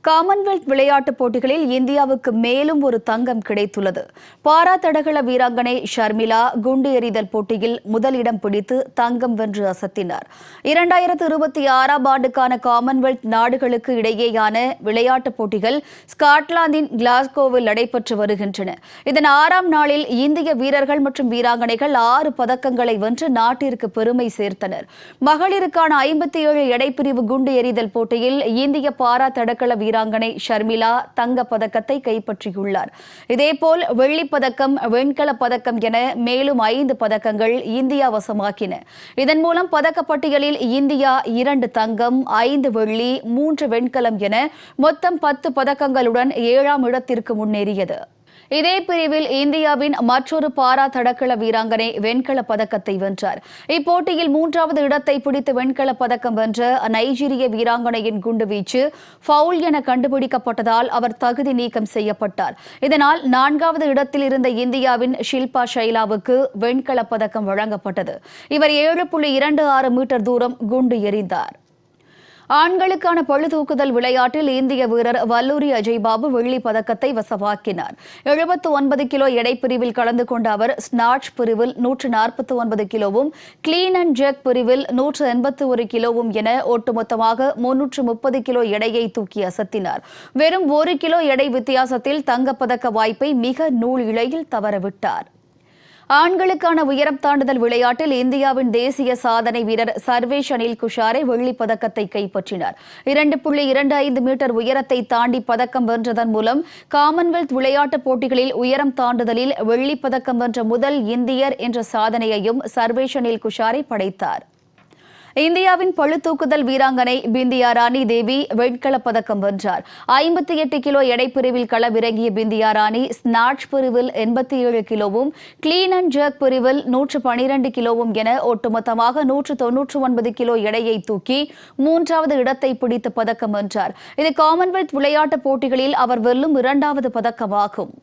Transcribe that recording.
Commonwealth விளையாட்டுப் போட்டிகளில் இந்தியாவுக்கு மேலும் ஒரு தங்கம் கிடைத்துள்ளது. பாரா தடகள வீராங்கனை ஷர்மிளா குண்டு எறிதல் போட்டியில் முதலிடம் பிடித்து தங்கம் வென்று அசத்தினார். 2026ஆம் ஆண்டுக்கான காமன்வெல்த் நாடுகளுக்கு இடையேயான விளையாட்டுப் போட்டிகள் ஸ்காட்லாந்தின் கிளாஸ்கோவில் நடைபெற்று வருகின்றன. இதன் 6ஆம் நாளில் இந்திய வீரர்கள் மற்றும் வீராங்கனைகள் 6 பதக்கங்களை வென்று நாட்டிற்கு பெருமை சேர்த்தனர். மகளிருக்கான 57 எடைப்பிரிவு குண்டு எறிதல் போட்டியில் இந்திய பாரா தடகள வீராங்கனை ஷர்மிளா தங்கப் பதக்கத்தை கைப்பற்றியுள்ளார். இதேபோல் வெள்ளிப் பதக்கம், வெண்கலப் பதக்கம் என மேலும் 5 பதக்கங்கள் இந்தியா வசமாக்கின. இதன் மூலம் பதக்கப்பட்டியலில் இந்தியா 2 தங்கம், 5 வெள்ளி, 3 வெண்கலம் என மொத்தம் 10 பதக்கங்களுடன் 7ஆம் இடத்திற்கு முன்னேறியது. இதே பிரிவில் இந்தியாவின் மற்றொரு பாரா தடகள வீராங்கனை வெண்கலப் பதக்கத்தை வென்றார். இப்போட்டியில் 3வது இடத்தை பிடித்து வெண்கலப் பதக்கம் வென்ற நைஜீரிய வீராங்கனையின் குண்டுவீச்சு ஃபவுல் என கண்டுபிடிக்கப்பட்டதால் அவர் தகுதி நீக்கம் செய்யப்பட்டார். இதனால் 4வது இடத்தில் இருந்த இந்தியாவின் ஷில்பா ஷைலாவுக்கு வெண்கலப் பதக்கம் வழங்கப்பட்டது. இவர் 7.26 மீட்டர் தூரம் குண்டு எறிந்தார். ஆண்களுக்கான பளுதூக்குதல் விளையாட்டில் இந்திய வீரர் வல்லூரி அஜய்பாபு வெள்ளிப் பதக்கத்தை வசமாக்கினார். 79 கிலோ எடைப்பிரிவில் கலந்து கொண்ட அவர் ஸ்நாட்ச் பிரிவில் 149 கிலோவும், கிளீன் அண்ட் ஜெர்க் பிரிவில் 181 கிலோவும் என ஒட்டுமொத்தமாக 330 கிலோ எடையை தூக்கி அசத்தினார். வெறும் 1 கிலோ எடை வித்தியாசத்தில் தங்கப்பதக்க வாய்ப்பை மிக நூல் இழையில் தவறவிட்டார். ஆண்களுக்கான உயரம் தாண்டுதல் விளையாட்டில் இந்தியாவின் தேசிய சாதனை வீரர் சர்வேஷ் அனில் குஷாரே வெள்ளிப் பதக்கத்தை கைப்பற்றினார். 2.25 மீட்டர் உயரத்தை தாண்டி பதக்கம் வென்றதன் மூலம் காமன்வெல்த் விளையாட்டுப் போட்டிகளில் உயரம் தாண்டுதலில் வெள்ளிப் பதக்கம் வென்ற முதல் இந்தியர் என்ற சாதனையையும் சர்வேஷ் அனில் குஷாரே படைத்தார். இந்தியாவின் பளுதூக்குதல் வீராங்கனை பிந்தியா ராணி தேவி வெண்கலப் பதக்கம் வென்றார். 58 கிலோ எடைப்பிரிவில் களமிறங்கிய பிந்தியா ராணி ஸ்நாட்ச் பிரிவில் 87 கிலோவும், கிளீன் அண்ட் ஜெர்க் பிரிவில் 112 கிலோவும் என ஒட்டுமொத்தமாக 199 கிலோ எடையை தூக்கி 3வது இடத்தை பிடித்து பதக்கம் வென்றார். இது காமன்வெல்த் விளையாட்டுப் போட்டிகளில் அவர் வெல்லும் 2வது பதக்கமாகும்.